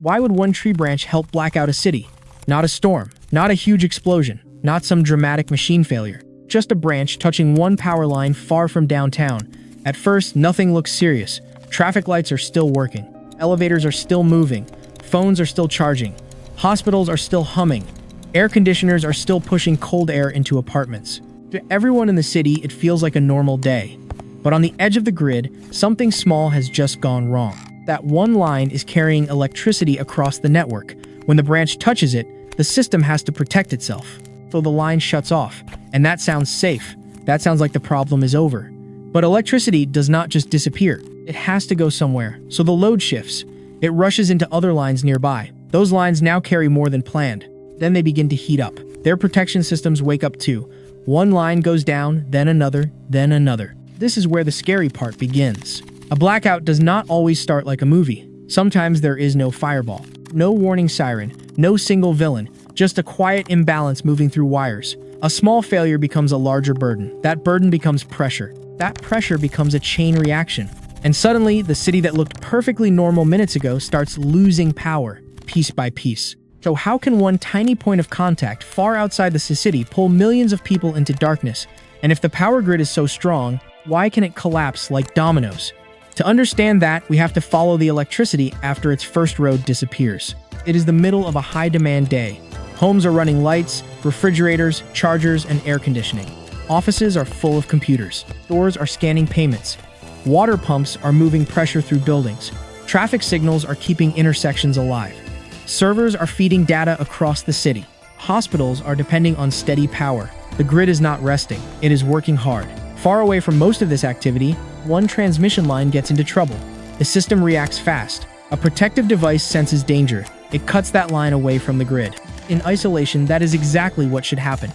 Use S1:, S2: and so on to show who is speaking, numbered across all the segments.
S1: Why would one tree branch help black out a city? Not a storm, not a huge explosion, not some dramatic machine failure. Just a branch touching one power line far from downtown. At first, nothing looks serious. Traffic lights are still working. Elevators are still moving. Phones are still charging. Hospitals are still humming. Air conditioners are still pushing cold air into apartments. To everyone in the city, it feels like a normal day. But on the edge of the grid, something small has just gone wrong. That one line is carrying electricity across the network. When the branch touches it, the system has to protect itself. So the line shuts off. And that sounds safe. That sounds like the problem is over. But electricity does not just disappear. It has to go somewhere. So the load shifts. It rushes into other lines nearby. Those lines now carry more than planned. Then they begin to heat up. Their protection systems wake up too. One line goes down, then another, then another. This is where the scary part begins. A blackout does not always start like a movie. Sometimes there is no fireball, no warning siren, no single villain, just a quiet imbalance moving through wires. A small failure becomes a larger burden. That burden becomes pressure. That pressure becomes a chain reaction. And suddenly, the city that looked perfectly normal minutes ago starts losing power, piece by piece. So how can one tiny point of contact far outside the city pull millions of people into darkness? And if the power grid is so strong, why can it collapse like dominoes? To understand that, we have to follow the electricity after its first road disappears. It is the middle of a high-demand day. Homes are running lights, refrigerators, chargers, and air conditioning. Offices are full of computers. Stores are scanning payments. Water pumps are moving pressure through buildings. Traffic signals are keeping intersections alive. Servers are feeding data across the city. Hospitals are depending on steady power. The grid is not resting. It is working hard. Far away from most of this activity, one transmission line gets into trouble. The system reacts fast. A protective device senses danger. It cuts that line away from the grid. In isolation, that is exactly what should happen.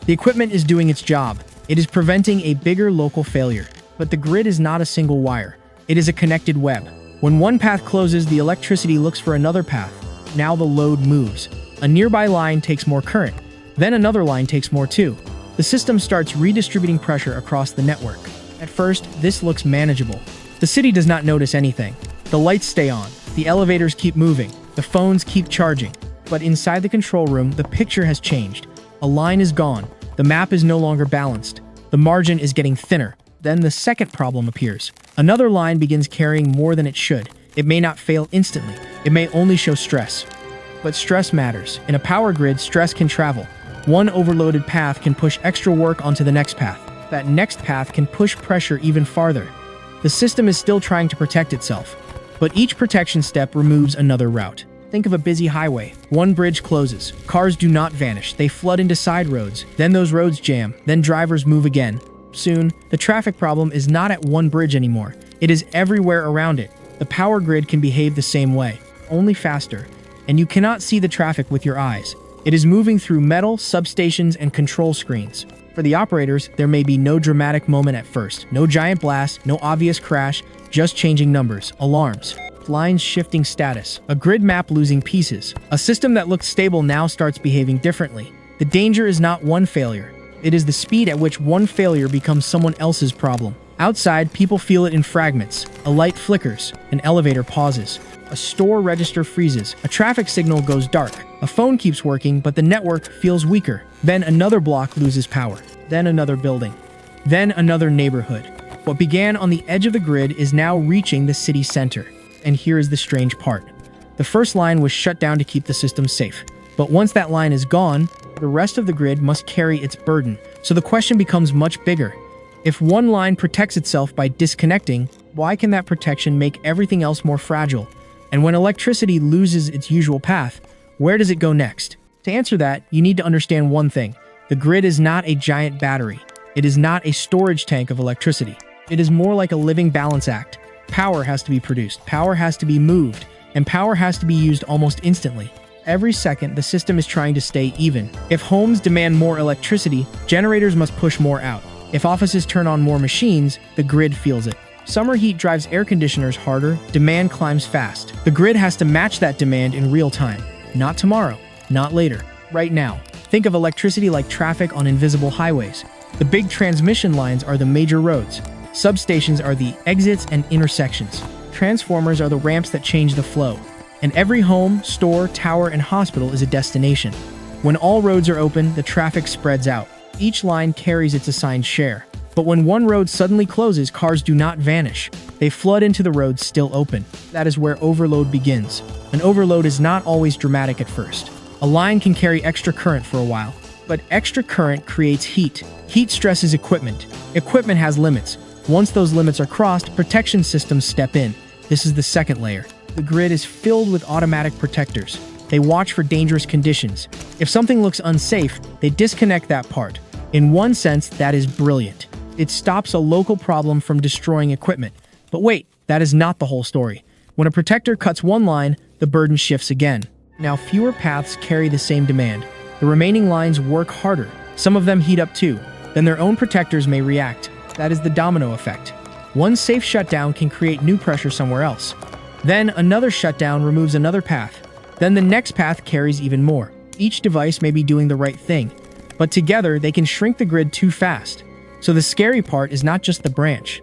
S1: The equipment is doing its job. It is preventing a bigger local failure. But the grid is not a single wire. It is a connected web. When one path closes, the electricity looks for another path. Now the load moves. A nearby line takes more current. Then another line takes more too. The system starts redistributing pressure across the network. At first, this looks manageable. The city does not notice anything. The lights stay on. The elevators keep moving. The phones keep charging. But inside the control room, the picture has changed. A line is gone. The map is no longer balanced. The margin is getting thinner. Then the second problem appears. Another line begins carrying more than it should. It may not fail instantly. It may only show stress. But stress matters. In a power grid, stress can travel. One overloaded path can push extra work onto the next path. That next path can push pressure even farther. The system is still trying to protect itself, but each protection step removes another route. Think of a busy highway. One bridge closes. Cars do not vanish. They flood into side roads. Then those roads jam. Then drivers move again. Soon, the traffic problem is not at one bridge anymore. It is everywhere around it. The power grid can behave the same way, only faster. And you cannot see the traffic with your eyes. It is moving through metal, substations, and control screens. For the operators, there may be no dramatic moment at first. No giant blast, no obvious crash, just changing numbers, alarms, lines shifting status, a grid map losing pieces. A system that looked stable now starts behaving differently. The danger is not one failure. It is the speed at which one failure becomes someone else's problem. Outside, people feel it in fragments. A light flickers, an elevator pauses. A store register freezes, a traffic signal goes dark, a phone keeps working, but the network feels weaker. Then another block loses power, then another building, then another neighborhood. What began on the edge of the grid is now reaching the city center. And here is the strange part. The first line was shut down to keep the system safe. But once that line is gone, the rest of the grid must carry its burden. So the question becomes much bigger. If one line protects itself by disconnecting, why can that protection make everything else more fragile? And when electricity loses its usual path, where does it go next? To answer that, you need to understand one thing. The grid is not a giant battery. It is not a storage tank of electricity. It is more like a living balance act. Power has to be produced, power has to be moved, and power has to be used almost instantly. Every second, the system is trying to stay even. If homes demand more electricity, generators must push more out. If offices turn on more machines, the grid feels it. Summer heat drives air conditioners harder, demand climbs fast. The grid has to match that demand in real time. Not tomorrow, not later, right now. Think of electricity like traffic on invisible highways. The big transmission lines are the major roads. Substations are the exits and intersections. Transformers are the ramps that change the flow. And every home, store, tower, and hospital is a destination. When all roads are open, the traffic spreads out. Each line carries its assigned share. But when one road suddenly closes, cars do not vanish. They flood into the roads still open. That is where overload begins. An overload is not always dramatic at first. A line can carry extra current for a while. But extra current creates heat. Heat stresses equipment. Equipment has limits. Once those limits are crossed, protection systems step in. This is the second layer. The grid is filled with automatic protectors. They watch for dangerous conditions. If something looks unsafe, they disconnect that part. In one sense, that is brilliant. It stops a local problem from destroying equipment. But wait, that is not the whole story. When a protector cuts one line, the burden shifts again. Now fewer paths carry the same demand. The remaining lines work harder. Some of them heat up too. Then their own protectors may react. That is the domino effect. One safe shutdown can create new pressure somewhere else. Then another shutdown removes another path. Then the next path carries even more. Each device may be doing the right thing, but together they can shrink the grid too fast. So the scary part is not just the branch.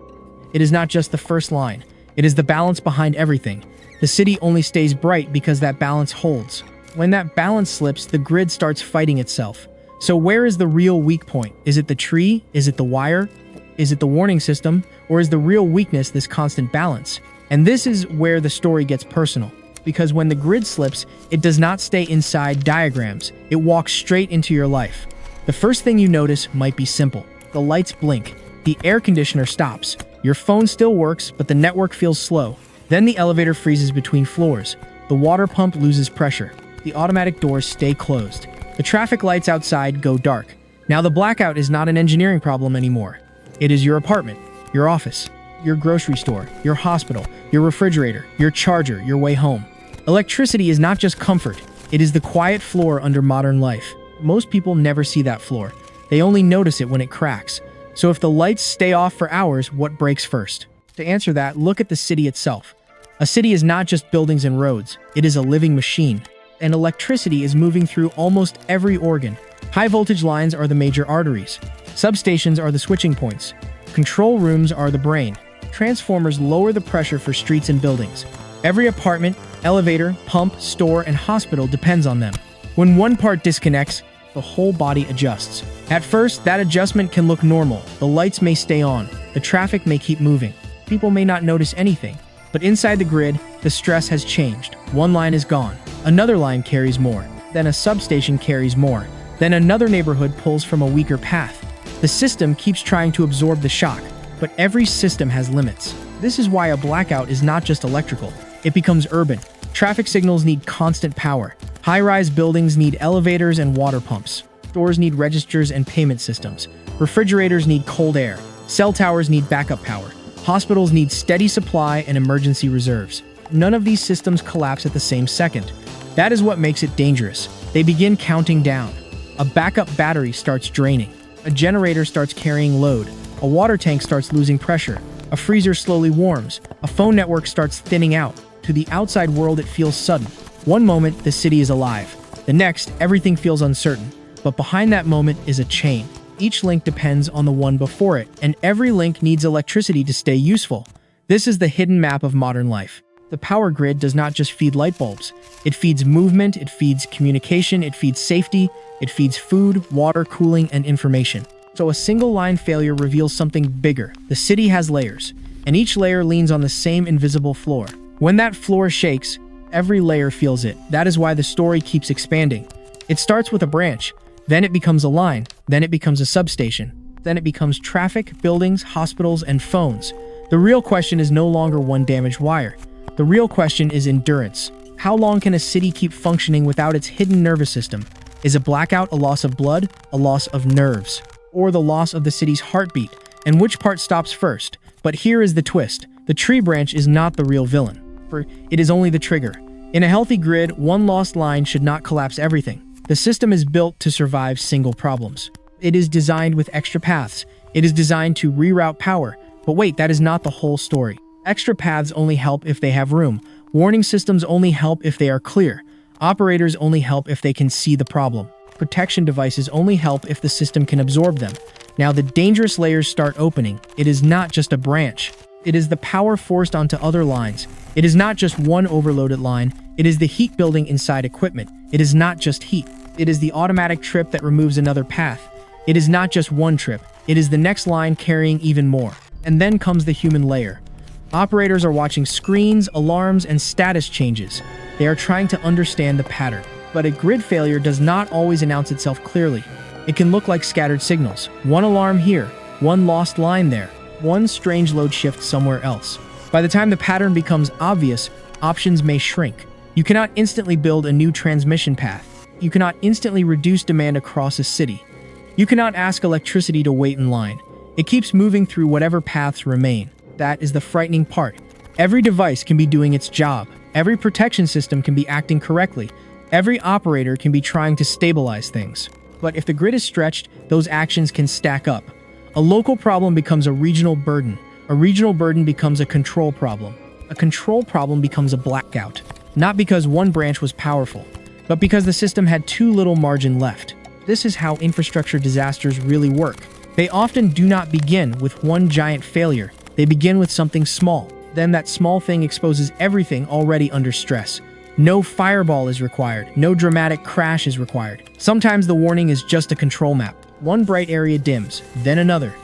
S1: It is not just the first line. It is the balance behind everything. The city only stays bright because that balance holds. When that balance slips, the grid starts fighting itself. So where is the real weak point? Is it the tree? Is it the wire? Is it the warning system? Or is the real weakness this constant balance? And this is where the story gets personal. Because when the grid slips, it does not stay inside diagrams. It walks straight into your life. The first thing you notice might be simple. The lights blink. The air conditioner stops. Your phone still works, but the network feels slow. Then the elevator freezes between floors. The water pump loses pressure. The automatic doors stay closed. The traffic lights outside go dark. Now the blackout is not an engineering problem anymore. It is your apartment, your office, your grocery store, your hospital, your refrigerator, your charger, your way home. Electricity is not just comfort. It is the quiet floor under modern life. Most people never see that floor. They only notice it when it cracks. So if the lights stay off for hours, what breaks first? To answer that, look at the city itself. A city is not just buildings and roads. It is a living machine. And electricity is moving through almost every organ. High voltage lines are the major arteries. Substations are the switching points. Control rooms are the brain. Transformers lower the pressure for streets and buildings. Every apartment, elevator, pump, store, and hospital depends on them. When one part disconnects, the whole body adjusts. At first, that adjustment can look normal. The lights may stay on. The traffic may keep moving. People may not notice anything. But inside the grid, the stress has changed. One line is gone. Another line carries more. Then a substation carries more. Then another neighborhood pulls from a weaker path. The system keeps trying to absorb the shock, but every system has limits. This is why a blackout is not just electrical. It becomes urban. Traffic signals need constant power. High-rise buildings need elevators and water pumps. Stores need registers and payment systems. Refrigerators need cold air. Cell towers need backup power. Hospitals need steady supply and emergency reserves. None of these systems collapse at the same second. That is what makes it dangerous. They begin counting down. A backup battery starts draining. A generator starts carrying load. A water tank starts losing pressure. A freezer slowly warms. A phone network starts thinning out. To the outside world, it feels sudden. One moment, the city is alive. The next, everything feels uncertain. But behind that moment is a chain. Each link depends on the one before it, and every link needs electricity to stay useful. This is the hidden map of modern life. The power grid does not just feed light bulbs. It feeds movement, it feeds communication, it feeds safety, it feeds food, water, cooling, and information. So a single line failure reveals something bigger. The city has layers, and each layer leans on the same invisible floor. When that floor shakes, every layer feels it. That is why the story keeps expanding. It starts with a branch, then it becomes a line, then it becomes a substation, then it becomes traffic, buildings, hospitals, and phones. The real question is no longer one damaged wire. The real question is endurance. How long can a city keep functioning without its hidden nervous system? Is a blackout a loss of blood, a loss of nerves, or the loss of the city's heartbeat? And which part stops first? But here is the twist. The tree branch is not the real villain, for it is only the trigger. In a healthy grid, one lost line should not collapse everything. The system is built to survive single problems. It is designed with extra paths. It is designed to reroute power. But wait, that is not the whole story. Extra paths only help if they have room. Warning systems only help if they are clear. Operators only help if they can see the problem. Protection devices only help if the system can absorb them. Now the dangerous layers start opening. It is not just a branch. It is the power forced onto other lines. It is not just one overloaded line. It is the heat building inside equipment. It is not just heat. It is the automatic trip that removes another path. It is not just one trip. It is the next line carrying even more. And then comes the human layer. Operators are watching screens, alarms, and status changes. They are trying to understand the pattern. But a grid failure does not always announce itself clearly. It can look like scattered signals. One alarm here, one lost line there, one strange load shift somewhere else. By the time the pattern becomes obvious, options may shrink. You cannot instantly build a new transmission path. You cannot instantly reduce demand across a city. You cannot ask electricity to wait in line. It keeps moving through whatever paths remain. That is the frightening part. Every device can be doing its job. Every protection system can be acting correctly. Every operator can be trying to stabilize things. But if the grid is stretched, those actions can stack up. A local problem becomes a regional burden. A regional burden becomes a control problem. A control problem becomes a blackout. Not because one branch was powerful, but because the system had too little margin left. This is how infrastructure disasters really work. They often do not begin with one giant failure. They begin with something small. Then that small thing exposes everything already under stress. No fireball is required. No dramatic crash is required. Sometimes the warning is just a control map. One bright area dims, then another,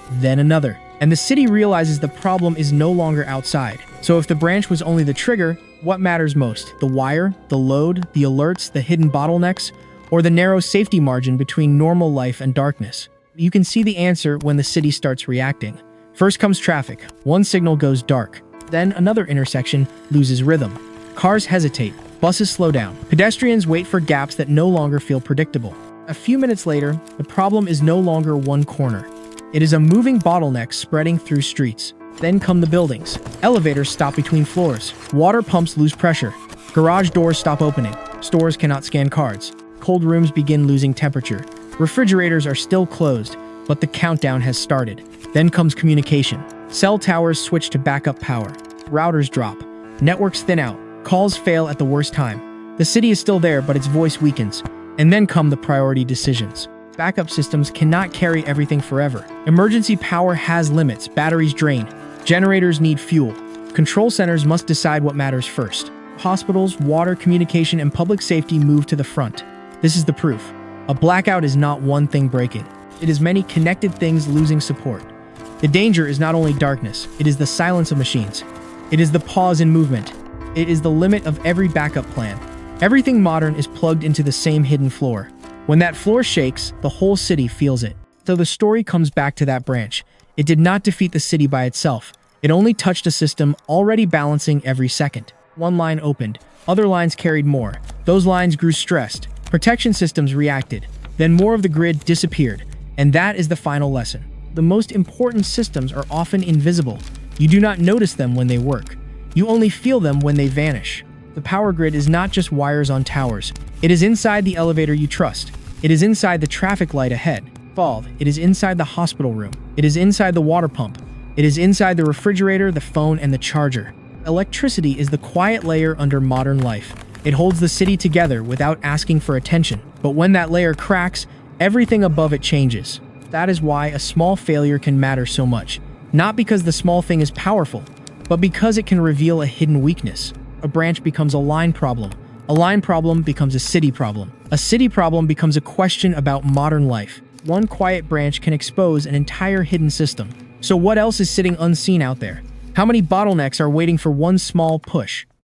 S1: and the city realizes the problem is no longer outside. So if the branch was only the trigger, what matters most? The wire, the load, the alerts, the hidden bottlenecks, or the narrow safety margin between normal life and darkness? You can see the answer when the city starts reacting. First comes traffic. One signal goes dark. Then another intersection loses rhythm. Cars hesitate. Buses slow down. Pedestrians wait for gaps that no longer feel predictable. A few minutes later, the problem is no longer one corner. It is a moving bottleneck spreading through streets. Then come the buildings. Elevators stop between floors. Water pumps lose pressure. Garage doors stop opening. Stores cannot scan cards. Cold rooms begin losing temperature. Refrigerators are still closed, but the countdown has started. Then comes communication. Cell towers switch to backup power. Routers drop. Networks thin out. Calls fail at the worst time. The city is still there, but its voice weakens. And then come the priority decisions. Backup systems cannot carry everything forever. Emergency power has limits. Batteries drain. Generators need fuel. Control centers must decide what matters first. Hospitals, water, communication, and public safety move to the front. This is the proof. A blackout is not one thing breaking. It is many connected things losing support. The danger is not only darkness, it is the silence of machines. It is the pause in movement. It is the limit of every backup plan. Everything modern is plugged into the same hidden floor. When that floor shakes, the whole city feels it. So the story comes back to that branch. It did not defeat the city by itself. It only touched a system already balancing every second. One line opened. Other lines carried more. Those lines grew stressed. Protection systems reacted. Then more of the grid disappeared. And that is the final lesson. The most important systems are often invisible. You do not notice them when they work. You only feel them when they vanish. The power grid is not just wires on towers. It is inside the elevator you trust. It is inside the traffic light ahead. It is inside the hospital room. It is inside the water pump. It is inside the refrigerator, the phone, and the charger. Electricity is the quiet layer under modern life. It holds the city together without asking for attention. But when that layer cracks, everything above it changes. That is why a small failure can matter so much. Not because the small thing is powerful, but because it can reveal a hidden weakness. A branch becomes a line problem. A line problem becomes a city problem. A city problem becomes a question about modern life. One quiet branch can expose an entire hidden system. So what else is sitting unseen out there? How many bottlenecks are waiting for one small push?